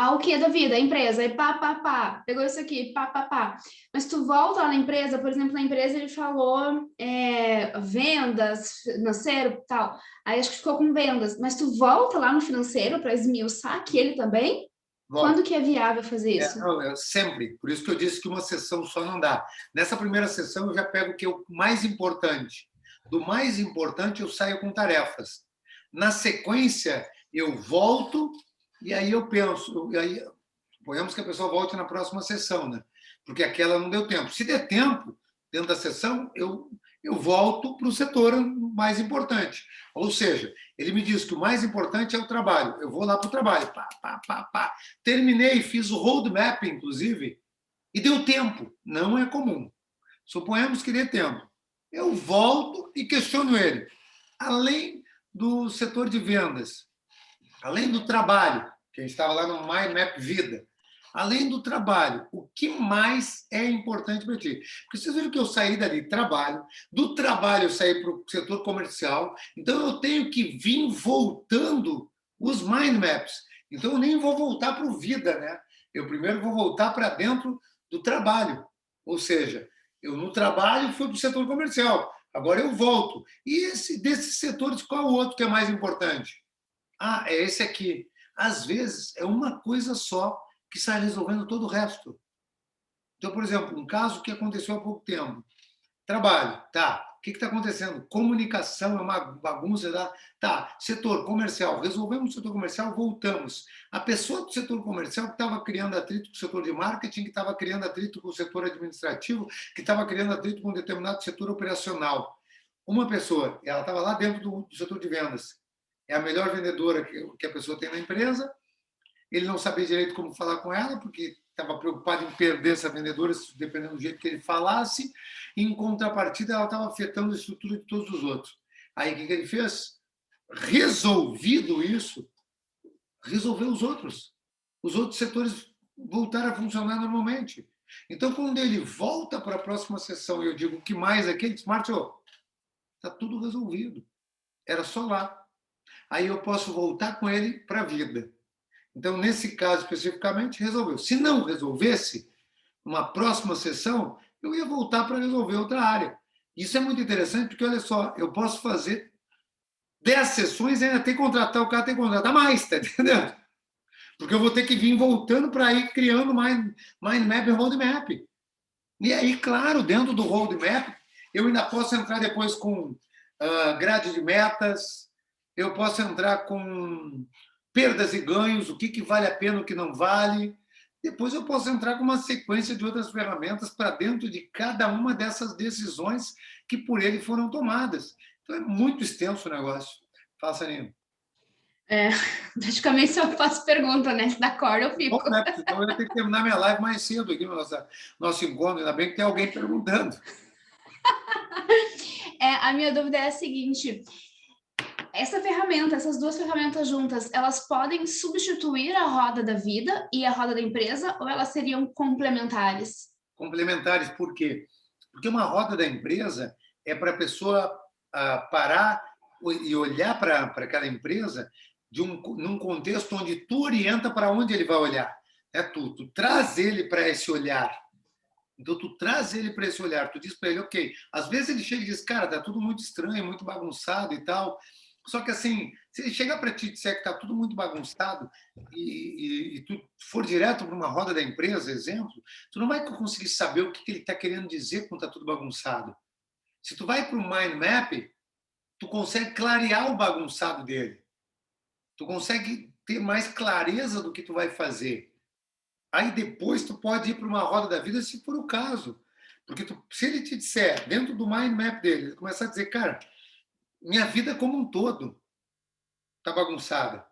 o que da vida? A empresa, aí pá, pá, pá, pegou isso aqui, pá, pá, pá. Mas tu volta lá na empresa, por exemplo, na empresa ele falou vendas, financeiro, tal. Aí acho que ficou com vendas. Mas tu volta lá no financeiro para esmiuçar que ele também? Volta. Quando que é viável fazer isso? Não, sempre. Por isso que eu disse que uma sessão só não dá. Nessa primeira sessão, eu já pego o que é o mais importante. Do mais importante, eu saio com tarefas. Na sequência, eu volto e aí eu penso. E aí, suponhamos que a pessoa volte na próxima sessão, né? Porque aquela não deu tempo. Se der tempo, dentro da sessão, eu volto para o setor mais importante. Ou seja, ele me diz que o mais importante é o trabalho. Eu vou lá para o trabalho. Pá, pá, pá, pá. Terminei, fiz o roadmap, inclusive, e deu tempo. Não é comum. Suponhamos que dê tempo. Eu volto e questiono ele. Além do setor de vendas, além do trabalho, que a gente estava lá no Mind Map Vida, além do trabalho, o que mais é importante para ti? Porque vocês viram que eu saí dali, trabalho, do trabalho eu saí para o setor comercial, então eu tenho que vir voltando os mind maps. Então eu nem vou voltar para o vida, né? Eu primeiro vou voltar para dentro do trabalho. Ou seja, eu no trabalho fui para o setor comercial, agora eu volto. E desses setores, qual o outro que é mais importante? Ah, é esse aqui. Às vezes é uma coisa só que está resolvendo todo o resto. Então, por exemplo, um caso que aconteceu há pouco tempo. Trabalho, tá. O que está acontecendo? Comunicação é uma bagunça. Tá, setor comercial. Resolvemos o setor comercial, voltamos. A pessoa do setor comercial que estava criando atrito com o setor de marketing, que estava criando atrito com o setor administrativo, que estava criando atrito com um determinado setor operacional. Uma pessoa, ela estava lá dentro do setor de vendas. É a melhor vendedora que a pessoa tem na empresa. Ele não sabia direito como falar com ela, porque estava preocupado em perder essa vendedora, dependendo do jeito que ele falasse. Em contrapartida, ela estava afetando a estrutura de todos os outros. Aí, o que ele fez? Resolvido isso, resolveu os outros. Os outros setores voltaram a funcionar normalmente. Então, quando ele volta para a próxima sessão e eu digo, o que mais aqui? Ele diz, Márcio, está tudo resolvido. Era só lá. Aí eu posso voltar com ele para a vida. Então, nesse caso especificamente, resolveu. Se não resolvesse, numa próxima sessão, eu ia voltar para resolver outra área. Isso é muito interessante, porque, olha só, eu posso fazer 10 sessões e ainda ter que contratar, o cara tem que contratar mais, tá entendendo? Porque eu vou ter que vir voltando para ir criando mind map e roadmap. E aí, claro, dentro do roadmap, eu ainda posso entrar depois com grade de metas, eu posso entrar com perdas e ganhos, o que vale a pena, o que não vale. Depois eu posso entrar com uma sequência de outras ferramentas para dentro de cada uma dessas decisões que por ele foram tomadas. Então é muito extenso o negócio. Faça, Nino. Praticamente só faço pergunta, né? Se dá corda, eu Bom, fico. né? Então eu ia ter que terminar minha live mais cedo aqui, nosso encontro. Ainda bem que tem alguém perguntando. A minha dúvida é a seguinte: essa ferramenta, essas duas ferramentas juntas, elas podem substituir a roda da vida e a roda da empresa, ou elas seriam complementares? Complementares, por quê? Porque uma roda da empresa é para a pessoa parar e olhar para aquela empresa num contexto onde tu orienta para onde ele vai olhar. É tu traz ele para esse olhar. Então, tu traz ele para esse olhar, tu diz para ele, ok. Às vezes ele chega e diz, cara, tá tudo muito estranho, muito bagunçado e tal. Só que, assim, se ele chegar para ti e disser que tá tudo muito bagunçado e tu for direto para uma roda da empresa, exemplo, tu não vai conseguir saber o que ele está querendo dizer quando tá tudo bagunçado. Se tu vai para o mind map, tu consegue clarear o bagunçado dele. Tu consegue ter mais clareza do que tu vai fazer. Aí depois tu pode ir para uma roda da vida se for o caso. Porque se ele te disser, dentro do mind map dele, ele começar a dizer, cara, minha vida como um todo está bagunçada.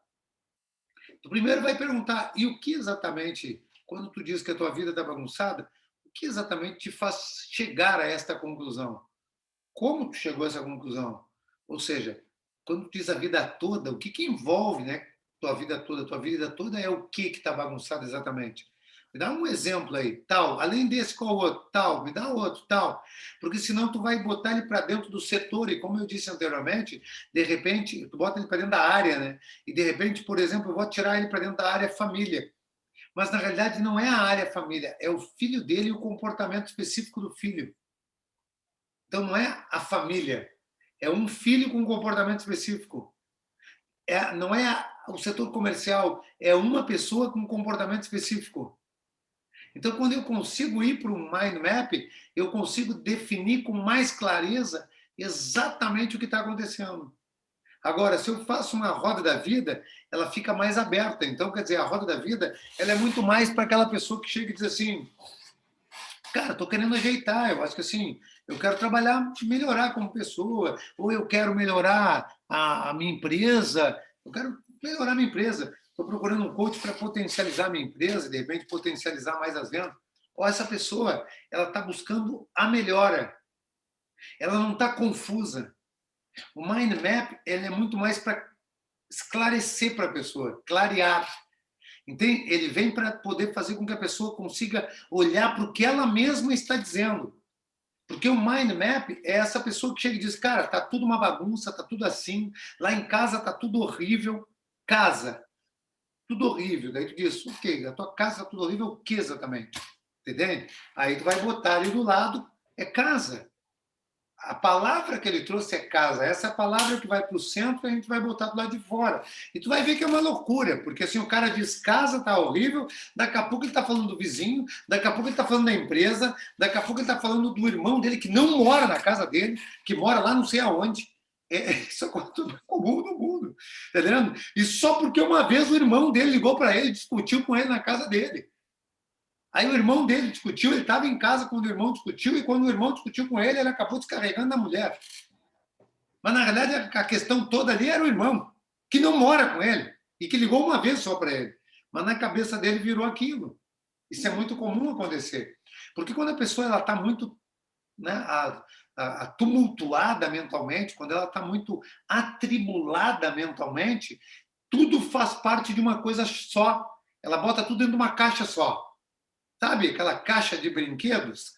Tu primeiro vai perguntar, e o que exatamente, quando tu diz que a tua vida está bagunçada, o que exatamente te faz chegar a esta conclusão? Como tu chegou a essa conclusão? Ou seja, quando tu diz a vida toda, o que envolve, né? Tua vida toda? Tua vida toda é o que está bagunçado exatamente? Me dá um exemplo aí, tal. Além desse, qual outro? Tal. Me dá outro, tal. Porque senão tu vai botar ele para dentro do setor e, como eu disse anteriormente, de repente, tu bota ele para dentro da área, né? E de repente, por exemplo, eu vou tirar ele para dentro da área família. Mas, na realidade, não é a área família, é o filho dele e o comportamento específico do filho. Então, não é a família, é um filho com um comportamento específico. Não é o setor comercial, é uma pessoa com um comportamento específico. Então, quando eu consigo ir para um mind map, eu consigo definir com mais clareza exatamente o que está acontecendo. Agora, se eu faço uma roda da vida, ela fica mais aberta. Então, quer dizer, a roda da vida, ela é muito mais para aquela pessoa que chega e diz assim, cara, estou querendo ajeitar, eu acho que assim, eu quero trabalhar, melhorar como pessoa, ou eu quero melhorar a minha empresa, eu quero melhorar a minha empresa. Estou procurando um coach para potencializar a minha empresa, de repente potencializar mais as vendas. Ou essa pessoa, ela está buscando a melhora, ela não está confusa. O mind map ele é muito mais para esclarecer para a pessoa, clarear. Entende? Ele vem para poder fazer com que a pessoa consiga olhar para o que ela mesma está dizendo. Porque o mind map é essa pessoa que chega e diz, cara, tá tudo uma bagunça, tá tudo assim, lá em casa tá tudo horrível. Casa, tudo horrível. Daí tu diz, o quê? A tua casa tá tudo horrível, o que exatamente? Entende? Aí tu vai botar ali do lado, é casa. A palavra que ele trouxe é casa. Essa é a palavra que vai para o centro e a gente vai botar do lado de fora. E tu vai ver que é uma loucura, porque assim, o cara diz casa tá horrível, daqui a pouco ele está falando do vizinho, daqui a pouco ele está falando da empresa, daqui a pouco ele está falando do irmão dele que não mora na casa dele, que mora lá não sei aonde. Isso é coisa comum no mundo, tá entendendo? E só porque uma vez o irmão dele ligou para ele, discutiu com ele na casa dele. Aí o irmão dele discutiu, ele estava em casa quando o irmão discutiu, e quando o irmão discutiu com ele, ele acabou descarregando na mulher. Mas, na verdade, a questão toda ali era o irmão, que não mora com ele, e que ligou uma vez só para ele. Mas na cabeça dele virou aquilo. Isso é muito comum acontecer. Porque quando a pessoa está muito, né, tumultuada mentalmente, quando ela está muito atribulada mentalmente, tudo faz parte de uma coisa só. Ela bota tudo dentro de uma caixa só. Sabe aquela caixa de brinquedos?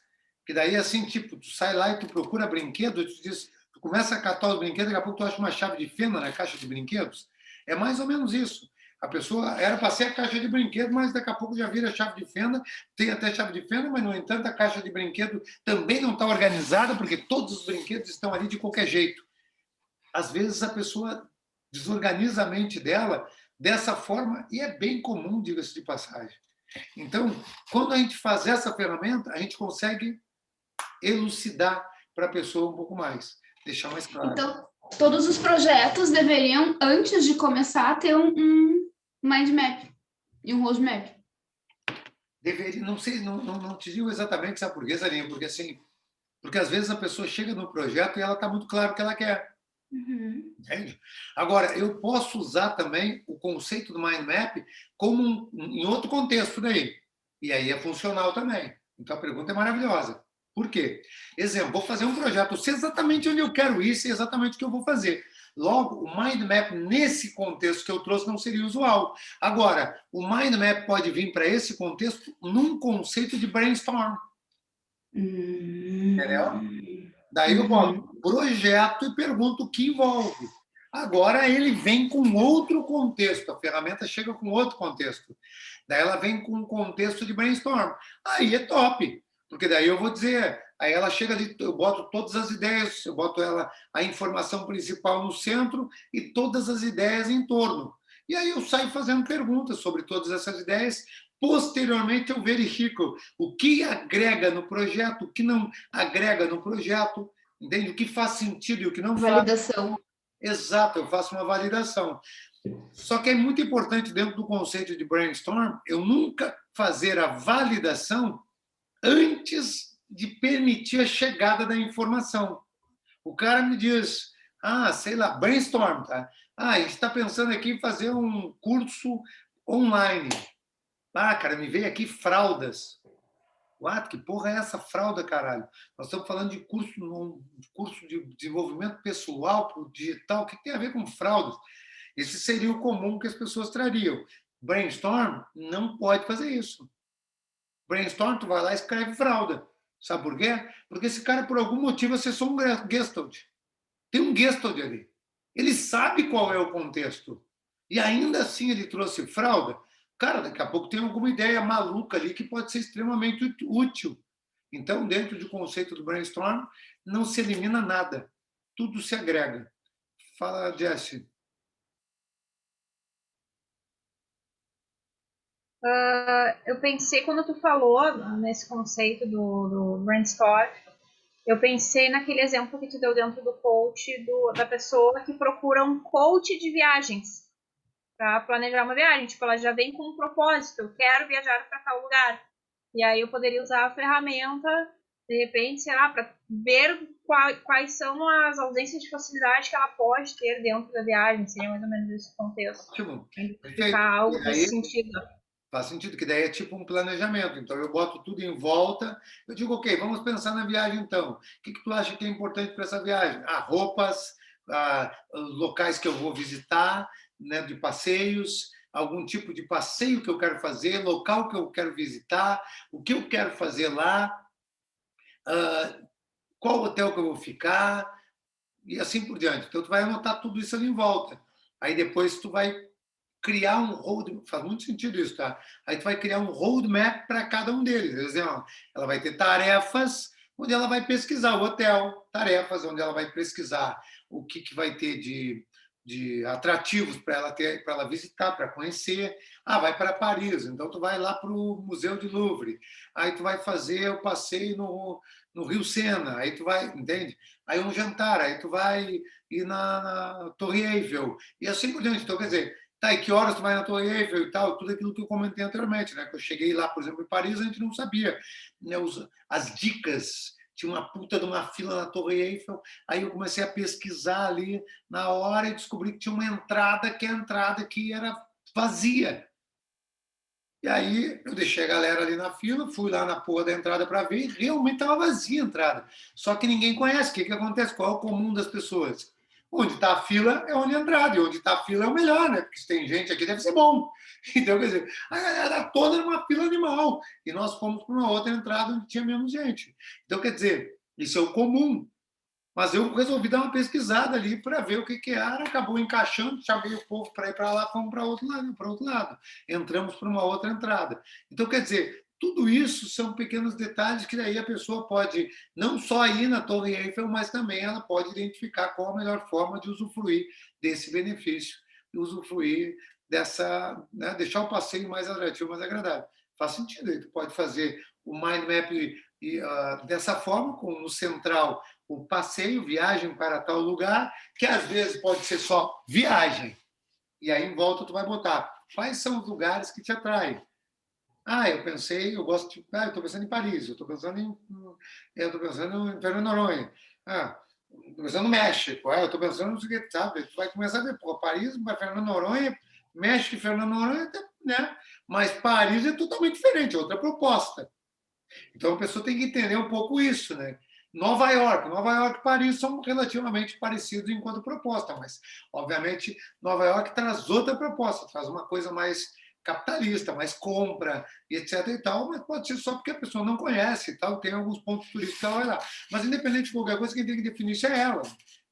Que daí, assim, tipo, tu sai lá e tu procura brinquedo, tu diz, tu começa a catar os brinquedos, daqui a pouco tu acha uma chave de fenda na caixa de brinquedos. É mais ou menos isso. A pessoa era para ser a caixa de brinquedo, mas daqui a pouco já vira chave de fenda, tem até chave de fenda, mas, no entanto, a caixa de brinquedo também não está organizada, porque todos os brinquedos estão ali de qualquer jeito. Às vezes a pessoa desorganiza a mente dela dessa forma, e é bem comum, diga-se de passagem. Então, quando a gente faz essa ferramenta, a gente consegue elucidar para a pessoa um pouco mais, deixar mais claro. Então, todos os projetos deveriam, antes de começar, ter um mind map e um roadmap. Deveria, não sei, não te digo exatamente, sabe por quê, Zarinha? Porque assim, porque às vezes a pessoa chega no projeto e ela está muito claro o que ela quer. Uhum. Entende? Agora, eu posso usar também o conceito do mind map como em outro contexto daí. E aí é funcional também. Então a pergunta é maravilhosa. Por quê? Exemplo, vou fazer um projeto, eu sei exatamente onde eu quero ir, sei exatamente o que eu vou fazer. Logo, o mind map nesse contexto que eu trouxe não seria usual. Agora, o mind map pode vir para esse contexto num conceito de brainstorm. Entendeu? Daí eu boto projeto e pergunto o que envolve. Agora ele vem com outro contexto, a ferramenta chega com outro contexto. Daí ela vem com um contexto de brainstorm. Aí é top, porque daí eu vou dizer, aí ela chega ali, eu boto todas as ideias, eu boto ela a informação principal no centro e todas as ideias em torno. E aí eu saio fazendo perguntas sobre todas essas ideias. Posteriormente, eu verifico o que agrega no projeto, o que não agrega no projeto, entende? O que faz sentido e o que não faz. Validação. Exato, eu faço uma validação. Só que é muito importante, dentro do conceito de brainstorm, eu nunca fazer a validação antes de permitir a chegada da informação. O cara me diz, sei lá, brainstorm, tá? A gente está pensando aqui em fazer um curso online. Cara, me veio aqui fraldas. Que porra é essa fralda, caralho? Nós estamos falando de curso de desenvolvimento pessoal para o digital. O que tem a ver com fraldas? Esse seria o comum que as pessoas trariam. Brainstorm não pode fazer isso. Brainstorm, tu vai lá e escreve fralda. Sabe por quê? Porque esse cara, por algum motivo, acessou um Gestalt. Tem um Gestalt ali. Ele sabe qual é o contexto. E ainda assim ele trouxe fralda. Cara, daqui a pouco tem alguma ideia maluca ali que pode ser extremamente útil. Então, dentro do conceito do brainstorm, não se elimina nada, tudo se agrega. Fala, Jesse. Eu pensei, quando tu falou nesse conceito do brainstorm, eu pensei naquele exemplo que tu deu dentro do coach, da pessoa que procura um coach de viagens para planejar uma viagem. Tipo, ela já vem com um propósito, eu quero viajar para tal lugar. E aí eu poderia usar a ferramenta, de repente, sei lá, para ver quais são as ausências de facilidade que ela pode ter dentro da viagem. Seria mais ou menos esse contexto. Ótimo. Perfeito. Explicar algo E nesse aí, sentido. faz sentido, que daí é tipo um planejamento. Então, eu boto tudo em volta. Eu digo, ok, vamos pensar na viagem, então. O que tu acha que é importante para essa viagem? Roupas, locais que eu vou visitar, né, de passeios, algum tipo de passeio que eu quero fazer, local que eu quero visitar, o que eu quero fazer lá, qual hotel que eu vou ficar, e assim por diante. Então, tu vai anotar tudo isso ali em volta. Aí, depois, tu vai criar um road, faz muito sentido isso, tá? Aí tu vai criar um roadmap para cada um deles. Quer dizer, ó, ela vai ter tarefas onde ela vai pesquisar o hotel, tarefas onde ela vai pesquisar o que vai ter de atrativos para ela ter, para ela visitar, para conhecer. Vai para Paris, então tu vai lá para o Museu de Louvre. Aí tu vai fazer o passeio no Rio Sena, aí tu vai, entende? Aí um jantar, aí tu vai ir na Torre Eiffel, e assim por diante. Então, quer dizer, tá, e que horas tu vai na Torre Eiffel e tal, tudo aquilo que eu comentei anteriormente, né? Que eu cheguei lá, por exemplo, em Paris, a gente não sabia, né? As dicas, tinha uma puta de uma fila na Torre Eiffel, aí eu comecei a pesquisar ali na hora e descobri que tinha uma entrada, que é a entrada que era vazia. E aí eu deixei a galera ali na fila, fui lá na porra da entrada para ver, e realmente estava vazia a entrada. Só que ninguém conhece. O que acontece? Qual é o comum das pessoas? Onde está a fila é onde é a entrada, e onde está a fila é o melhor, né? Porque se tem gente aqui, deve ser bom. Então, quer dizer, a galera toda numa fila animal. E nós fomos para uma outra entrada onde tinha menos gente. Então, quer dizer, isso é o comum. Mas eu resolvi dar uma pesquisada ali para ver o que era, acabou encaixando, chamei o povo para ir para lá, fomos para outro lado, para outro lado. Entramos por uma outra entrada. Então, quer dizer, tudo isso são pequenos detalhes que daí a pessoa pode não só ir na Torre Eiffel, mas também ela pode identificar qual a melhor forma de usufruir desse benefício, de usufruir dessa, né, deixar o passeio mais atrativo, mais agradável. Faz sentido, aí tu pode fazer o mind map dessa forma, com no central o passeio, viagem para tal lugar, que às vezes pode ser só viagem. E aí em volta tu vai botar quais são os lugares que te atraem. Eu pensei, eu gosto de, eu estou pensando em Paris, eu estou pensando em Fernando Noronha, estou pensando no México, eu estou pensando no seguinte, sabe? Tu vai começar a ver, pô, Paris, Fernando Noronha, México e Fernando Noronha, né? Mas Paris é totalmente diferente, é outra proposta. Então a pessoa tem que entender um pouco isso, né? Nova York e Paris são relativamente parecidos enquanto proposta, mas obviamente Nova York traz outra proposta, traz uma coisa mais capitalista, mais compra, etc e tal, mas pode ser só porque a pessoa não conhece e tal, tem alguns pontos turísticos que ela vai lá. Mas independente de qualquer coisa, quem tem que definir isso é ela.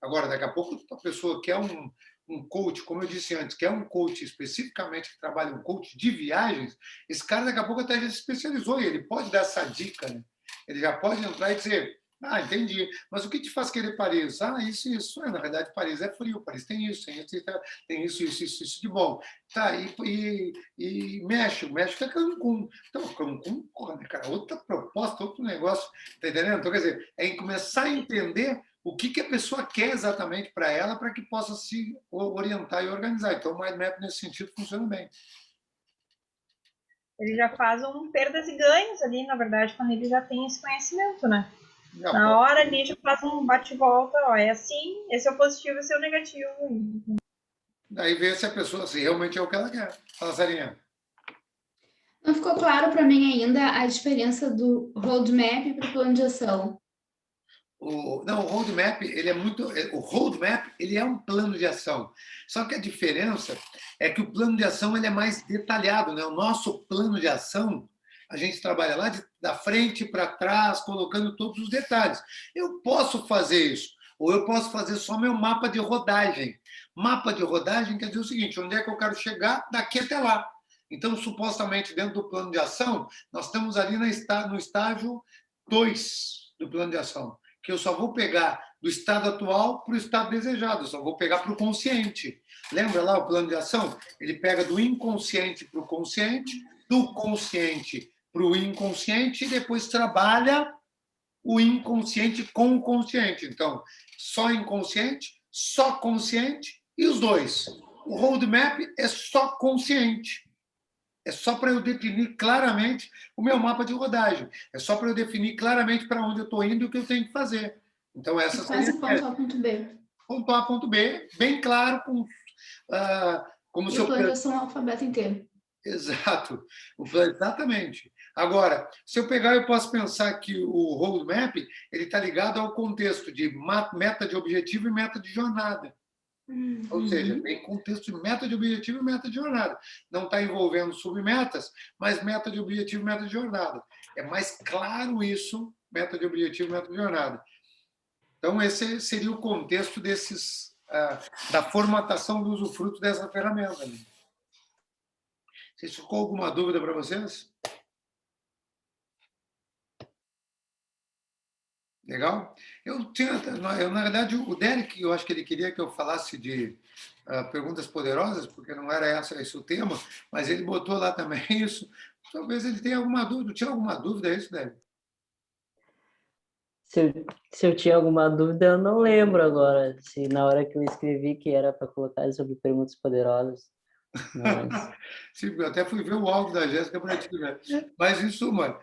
Agora, daqui a pouco a pessoa quer um coach, como eu disse antes, que é um coach especificamente que trabalha um coach de viagens, esse cara daqui a pouco até já se especializou e ele pode dar essa dica, né? Ele já pode entrar e dizer, entendi, mas o que te faz querer Paris? Isso. Na verdade, Paris é frio, Paris tem isso, isso de bom. Tá, e México é Cancún. Então, Cancún, porra, né, cara, outra proposta, outro negócio, tá entendendo? Então, quer dizer, é em começar a entender o que a pessoa quer exatamente para ela, para que possa se orientar e organizar. Então, o Mind Map, nesse sentido, funciona bem. Ele já faz um perdas e ganhos ali, na verdade, quando ele já tem esse conhecimento, né? Na hora ali já faz um bate-volta, é assim, esse é o positivo, esse é o negativo. Daí vê se a pessoa se realmente é o que ela quer. Fala, Sarinha. Não ficou claro para mim ainda a diferença do roadmap para o plano de ação. O roadmap, o roadmap, ele é um plano de ação. Só que a diferença é que o plano de ação ele é mais detalhado, né? O nosso plano de ação, a gente trabalha lá da frente para trás, colocando todos os detalhes. Eu posso fazer isso, ou eu posso fazer só meu mapa de rodagem. Mapa de rodagem quer dizer o seguinte: onde é que eu quero chegar daqui até lá? Então, supostamente, dentro do plano de ação, nós estamos ali no estágio 2 do plano de ação, que eu só vou pegar do estado atual para o estado desejado, eu só vou pegar para o consciente. Lembra lá o plano de ação? Ele pega do inconsciente para o consciente, do consciente para o inconsciente e depois trabalha o inconsciente com o consciente. Então, só inconsciente, só consciente e os dois. O roadmap é só consciente. É só para eu definir claramente o meu mapa de rodagem. É só para eu definir claramente para onde eu estou indo e o que eu tenho que fazer. Então, essa Quase seria ponto A, ponto B. ponto A, ponto B, bem claro, como se E o eu... plano de ação é o alfabeto inteiro. Exato, exatamente. Agora, se eu pegar, eu posso pensar que o roadmap ele está ligado ao contexto de meta de objetivo e meta de jornada. Ou seja, tem contexto de meta de objetivo e meta de jornada. Não está envolvendo submetas, mas meta de objetivo e meta de jornada. É mais claro isso, meta de objetivo e meta de jornada. Então, esse seria o contexto da formatação do usufruto dessa ferramenta. Né? Se ficou alguma dúvida para vocês? Legal? Na verdade, o Derek, eu acho que ele queria que eu falasse de perguntas poderosas, porque não era esse o tema, mas ele botou lá também isso. Talvez ele tenha alguma dúvida. Tinha alguma dúvida isso, Derek? Se eu tinha alguma dúvida, eu não lembro agora, se na hora que eu escrevi que era para colocar sobre perguntas poderosas. Mas... Sim, eu até fui ver o áudio da Jéssica para ti, né? Mas, em suma,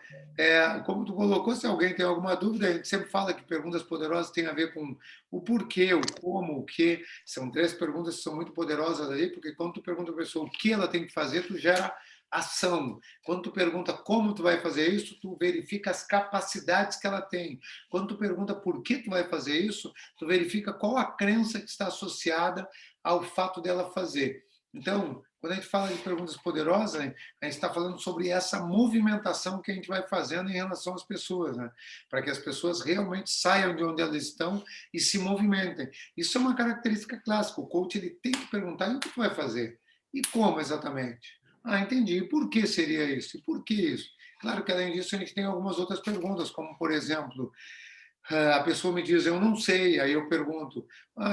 como tu colocou, se alguém tem alguma dúvida, a gente sempre fala que perguntas poderosas têm a ver com o porquê, o como, o que. São 3 perguntas que são muito poderosas ali, porque quando tu pergunta a pessoa o que ela tem que fazer, tu gera ação. Quando tu pergunta como tu vai fazer isso, tu verifica as capacidades que ela tem. Quando tu pergunta por que tu vai fazer isso, tu verifica qual a crença que está associada ao fato dela fazer. Então, quando a gente fala de perguntas poderosas, a gente está falando sobre essa movimentação que a gente vai fazendo em relação às pessoas, né? Para que as pessoas realmente saiam de onde elas estão e se movimentem. Isso é uma característica clássica. O coach ele tem que perguntar: e o que tu vai fazer? E como exatamente? Ah, entendi. E por que seria isso? E por que isso? Claro que, além disso, a gente tem algumas outras perguntas, como, por exemplo, a pessoa me diz, eu não sei, aí eu pergunto,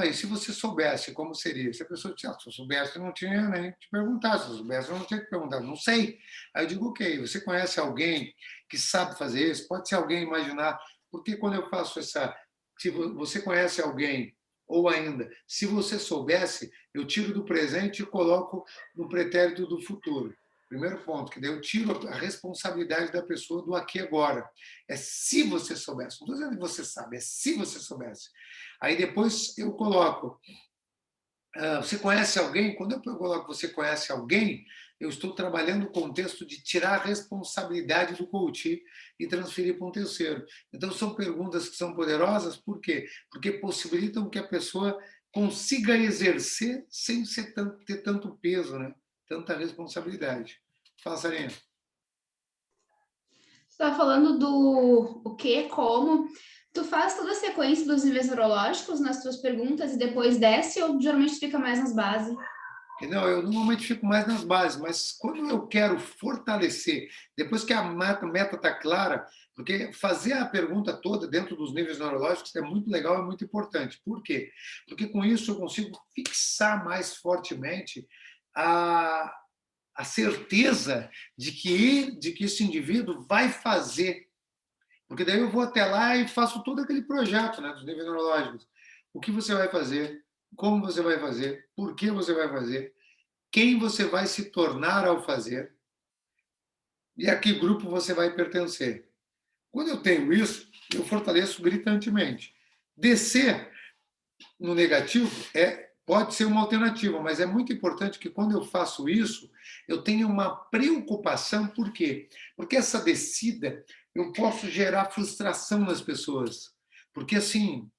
e se você soubesse, como seria? Se a pessoa diz, se eu soubesse, eu não tinha nem que te perguntar, se eu soubesse, eu não tinha que perguntar, não sei. Aí eu digo, ok, você conhece alguém que sabe fazer isso? Pode ser alguém imaginar, porque quando eu faço se você conhece alguém, ou ainda, se você soubesse, eu tiro do presente e coloco no pretérito do futuro. Primeiro ponto, que daí eu tiro a responsabilidade da pessoa do aqui e agora. É se você soubesse. Não estou dizendo que você sabe, é se você soubesse. Aí depois eu coloco, você conhece alguém? Quando eu coloco você conhece alguém, eu estou trabalhando o contexto de tirar a responsabilidade do coach e transferir para um terceiro. Então, são perguntas que são poderosas, por quê? Porque possibilitam que a pessoa consiga exercer sem ter tanto peso, né? Tanta responsabilidade. Fala, Sarinha. Você estava falando do o que, como. Tu faz toda a sequência dos níveis neurológicos nas tuas perguntas e depois desce ou geralmente fica mais nas bases? Não, eu normalmente fico mais nas bases, mas quando eu quero fortalecer, depois que a meta está clara, porque fazer a pergunta toda dentro dos níveis neurológicos é muito legal, é muito importante. Por quê? Porque com isso eu consigo fixar mais fortemente a certeza de que esse indivíduo vai fazer. Porque daí eu vou até lá e faço todo aquele projeto, né, dos níveis neurológicos. O que você vai fazer, como você vai fazer, por que você vai fazer, quem você vai se tornar ao fazer e a que grupo você vai pertencer. Quando eu tenho isso, eu fortaleço gritantemente. Descer no negativo pode ser uma alternativa, mas é muito importante que quando eu faço isso, eu tenha uma preocupação. Por quê? Porque essa descida, eu posso gerar frustração nas pessoas. Porque, assim,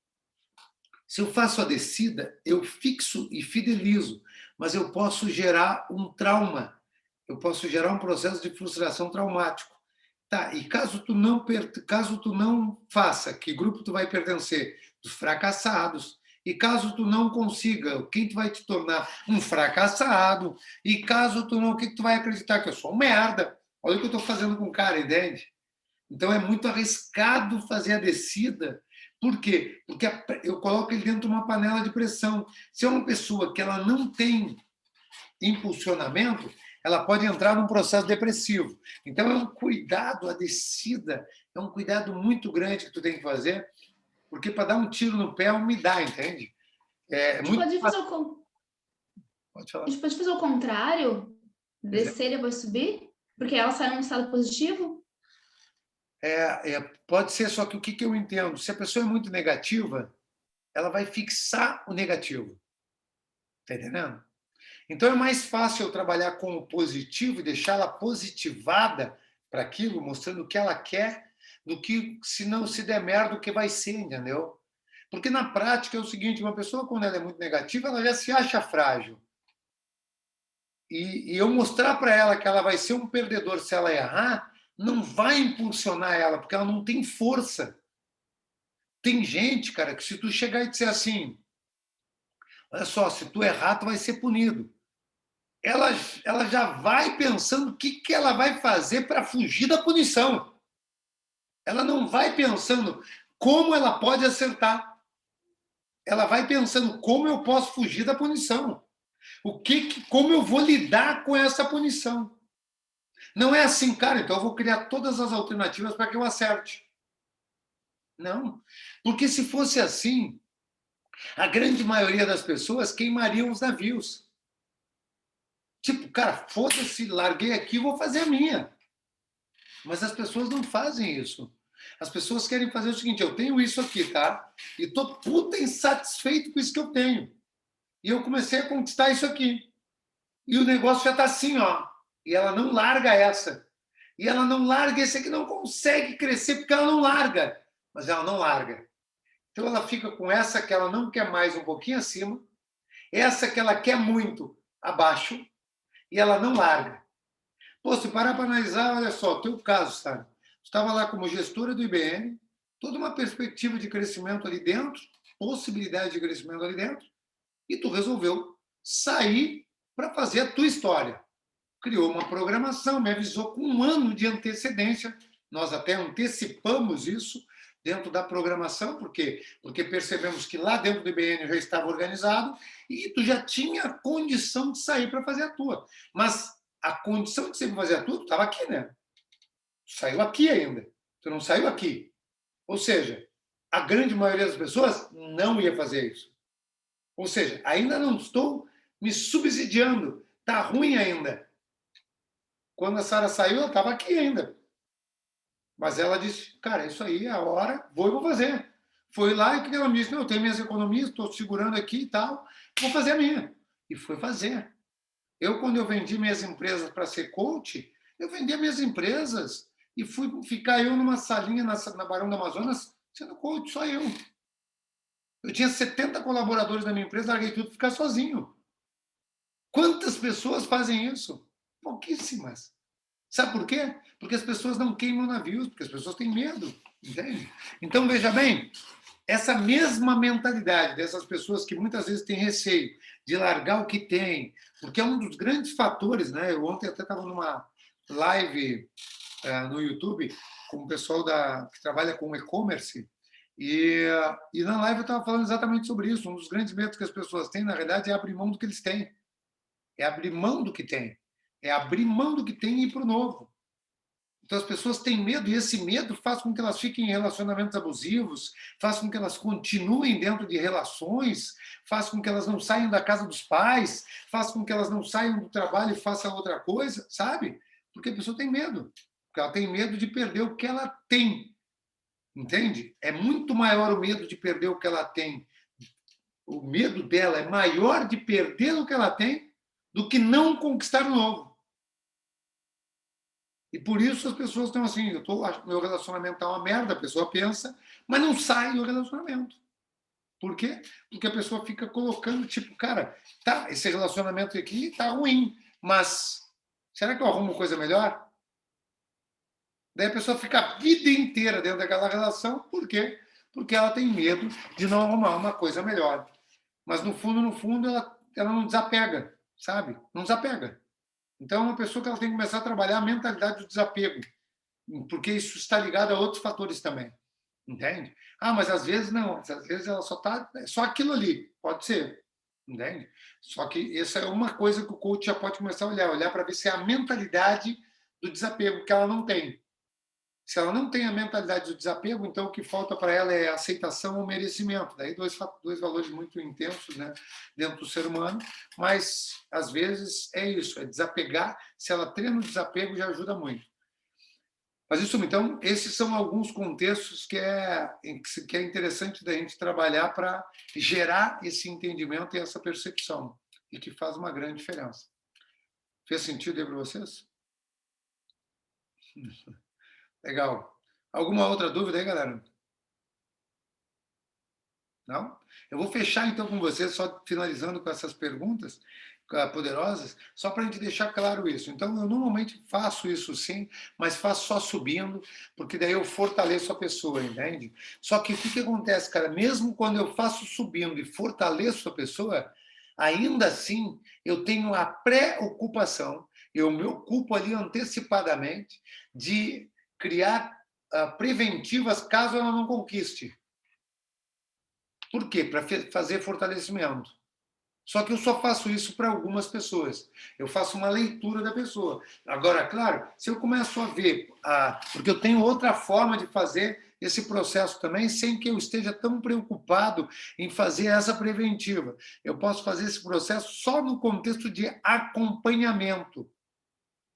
se eu faço a descida, eu fixo e fidelizo, mas eu posso gerar um trauma, eu posso gerar um processo de frustração traumático. Tá, e caso tu não faça, que grupo tu vai pertencer? Dos fracassados. E caso tu não consiga, quem tu vai te tornar? Um fracassado. E caso tu não, o que tu vai acreditar? Que eu sou um merda. Olha o que eu estou fazendo com o cara, entende? Então é muito arriscado fazer a descida. Por quê? Porque eu coloco ele dentro de uma panela de pressão. Se é uma pessoa que ela não tem impulsionamento, ela pode entrar num processo depressivo. Então é um cuidado, a descida é um cuidado muito grande que tu tem que fazer, porque para dar um tiro no pé, me dá, entende? É A gente muito pode fazer Pode falar. a gente pode fazer o contrário? Descer e depois subir? Porque ela sai num estado positivo? Pode ser, só que o que eu entendo? Se a pessoa é muito negativa, ela vai fixar o negativo. Está entendendo? Então é mais fácil eu trabalhar com o positivo e deixá-la positivada para aquilo, mostrando o que ela quer, do que se não se der merda o que vai ser, entendeu? Porque na prática é o seguinte, uma pessoa quando ela é muito negativa, ela já se acha frágil. E eu mostrar para ela que ela vai ser um perdedor se ela errar, não vai impulsionar ela, porque ela não tem força. Tem gente, cara, que se tu chegar e disser assim, olha só, se tu errar, tu vai ser punido. Ela já vai pensando o que ela vai fazer para fugir da punição. Ela não vai pensando como ela pode acertar. Ela vai pensando como eu posso fugir da punição. Como eu vou lidar com essa punição. Não é assim, cara, então eu vou criar todas as alternativas para que eu acerte. Não. Porque se fosse assim, a grande maioria das pessoas queimariam os navios. Tipo, cara, foda-se, larguei aqui, vou fazer a minha. Mas as pessoas não fazem isso. As pessoas querem fazer o seguinte, eu tenho isso aqui, tá? E tô puta insatisfeito com isso que eu tenho. E eu comecei a conquistar isso aqui. E o negócio já tá assim, ó. E ela não larga essa. E ela não larga esse aqui, não consegue crescer porque ela não larga. Mas ela não larga. Então ela fica com essa que ela não quer mais um pouquinho acima, essa que ela quer muito abaixo, e ela não larga. Pô, se parar para analisar, olha só, o teu caso, sabe? Tu estava lá como gestora do IBM, toda uma perspectiva de crescimento ali dentro, possibilidade de crescimento ali dentro, e tu resolveu sair para fazer a tua história. Criou uma programação, me avisou com um ano de antecedência, nós até antecipamos isso dentro da programação, porque percebemos que lá dentro do IBM já estava organizado e tu já tinha condição de sair para fazer a tua. Mas a condição de você fazer a tua, tu estava aqui, né? Tu saiu aqui ainda. Tu não saiu aqui. Ou seja, a grande maioria das pessoas não ia fazer isso. Ou seja, ainda não estou me subsidiando. Tá ruim ainda. Quando a Sara saiu, ela estava aqui ainda. Mas ela disse, cara, isso aí é a hora, vou fazer. Foi lá e o que ela me disse? Não, eu tenho minhas economias, estou segurando aqui e tal, vou fazer a minha. E foi fazer. Quando eu vendi minhas empresas para ser coach, eu vendi minhas empresas e fui ficar eu numa salinha na Barão do Amazonas sendo coach, só eu. Eu tinha 70 colaboradores na minha empresa, larguei tudo para ficar sozinho. Quantas pessoas fazem isso? Pouquíssimas. Sabe por quê? Porque as pessoas não queimam navios, porque as pessoas têm medo, entende? Então, veja bem, essa mesma mentalidade dessas pessoas que muitas vezes têm receio de largar o que tem, porque é um dos grandes fatores, né? Eu ontem até estava numa live no YouTube com o pessoal que trabalha com e-commerce e na live eu estava falando exatamente sobre isso. Um dos grandes medos que as pessoas têm, na realidade, é abrir mão do que eles têm. É abrir mão do que tem. É abrir mão do que tem e ir para o novo. Então as pessoas têm medo e esse medo faz com que elas fiquem em relacionamentos abusivos, faz com que elas continuem dentro de relações, faz com que elas não saiam da casa dos pais, faz com que elas não saiam do trabalho e façam outra coisa, sabe? Porque a pessoa tem medo. Porque ela tem medo de perder o que ela tem. Entende? É muito maior o medo de perder o que ela tem. O medo dela é maior de perder o que ela tem do que não conquistar o novo. E por isso as pessoas estão assim, meu relacionamento está uma merda, a pessoa pensa, mas não sai do relacionamento. Por quê? Porque a pessoa fica colocando, tipo, cara, tá, esse relacionamento aqui tá ruim, mas será que eu arrumo coisa melhor? Daí a pessoa fica a vida inteira dentro daquela relação, por quê? Porque ela tem medo de não arrumar uma coisa melhor. mas no fundo, ela não desapega, sabe? Não desapega. Então, é uma pessoa que ela tem que começar a trabalhar a mentalidade do desapego, porque isso está ligado a outros fatores também, entende? Mas às vezes não, às vezes ela só está, é só aquilo ali, pode ser, entende? Só que essa é uma coisa que o coach já pode começar a olhar para ver se é a mentalidade do desapego que ela não tem. Se ela não tem a mentalidade do desapego, então o que falta para ela é aceitação ou merecimento. Daí dois valores muito intensos, né, dentro do ser humano, mas às vezes é isso, é desapegar. Se ela treina o desapego, já ajuda muito. Mas isso, então, esses são alguns contextos que é interessante da gente trabalhar para gerar esse entendimento e essa percepção, e que faz uma grande diferença. Fez sentido aí para vocês? Legal. Alguma outra dúvida aí, galera? Não? Eu vou fechar, então, com vocês, só finalizando com essas perguntas poderosas, só para a gente deixar claro isso. Então, eu normalmente faço isso sim, mas faço só subindo, porque daí eu fortaleço a pessoa, entende? Só que o que acontece, cara? Mesmo quando eu faço subindo e fortaleço a pessoa, ainda assim, eu tenho a preocupação, eu me ocupo ali antecipadamente de criar preventivas caso ela não conquiste. Por quê? Para fazer fortalecimento. Só que eu só faço isso para algumas pessoas. Eu faço uma leitura da pessoa. Agora, claro, se eu começo a ver, porque eu tenho outra forma de fazer esse processo também, sem que eu esteja tão preocupado em fazer essa preventiva. Eu posso fazer esse processo só no contexto de acompanhamento.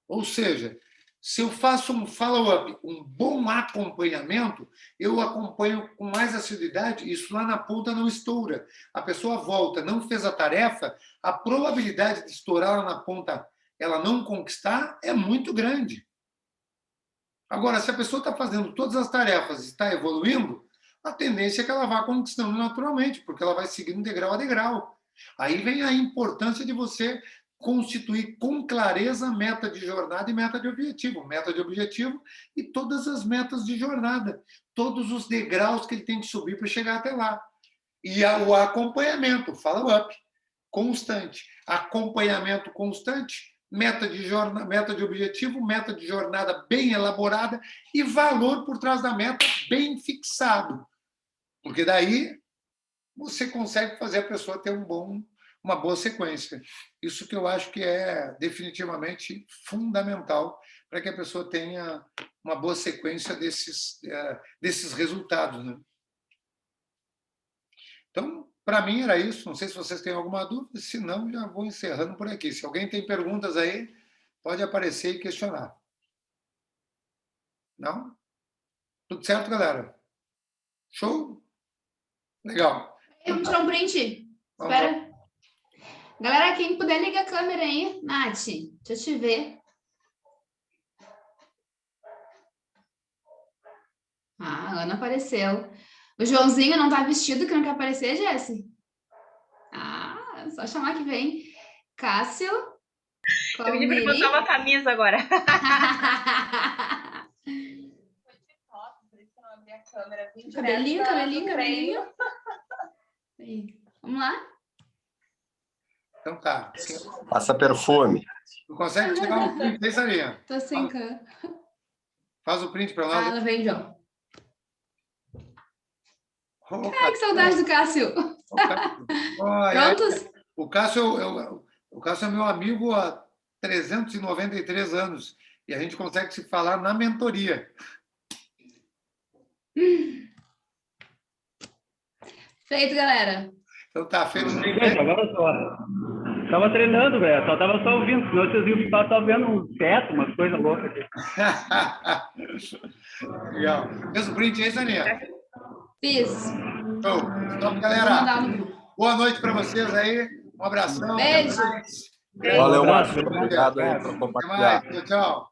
Ou seja, se eu faço um follow-up, um bom acompanhamento, eu acompanho com mais assiduidade, isso lá na ponta não estoura. A pessoa volta, não fez a tarefa, a probabilidade de estourar lá na ponta, ela não conquistar, é muito grande. Agora, se a pessoa está fazendo todas as tarefas e está evoluindo, a tendência é que ela vá conquistando naturalmente, porque ela vai seguindo degrau a degrau. Aí vem a importância de você constituir com clareza meta de jornada e meta de objetivo. Meta de objetivo e todas as metas de jornada. Todos os degraus que ele tem que subir para chegar até lá. E o acompanhamento, follow-up, constante. Acompanhamento constante, meta de objetivo, meta de jornada bem elaborada e valor por trás da meta bem fixado. Porque daí você consegue fazer a pessoa ter uma boa sequência. Isso que eu acho que é definitivamente fundamental para que a pessoa tenha uma boa sequência desses resultados, né? Então, para mim era isso. Não sei se vocês têm alguma dúvida, se não, já vou encerrando por aqui. Se alguém tem perguntas aí, pode aparecer e questionar. Não? Tudo certo, galera? Show? Legal. Vamos tirar um print. Espera. Galera, quem puder, liga a câmera aí. Nath, deixa eu te ver. A Ana apareceu. O Joãozinho não tá vestido, que não quer aparecer, Jessi? Só chamar que vem. Cássio. Eu pedi pra botar uma camisa agora. Cabelinho. Vamos lá? Então tá. Passa perfume. Tu consegue tirar um print aí, Sarinha? Tô sem câmera. Faz o print para nós. Ela vem, João. Oh, Ai, que saudade do Cássio. Prontos? O Cássio é meu amigo há 393 anos e a gente consegue se falar na mentoria. Feito, galera. Então tá, feito. Gente, agora só. Tava treinando, velho. Só tava só ouvindo. Senão vocês viram que tava vendo um teto, umas coisas loucas aqui. Legal. Fez o print aí, Saninha? Fiz. Show. Então, galera, boa noite para vocês aí. Um abração. Beijo. Valeu, Márcio. Obrigado aí por compartilhar. Até mais. Tchau.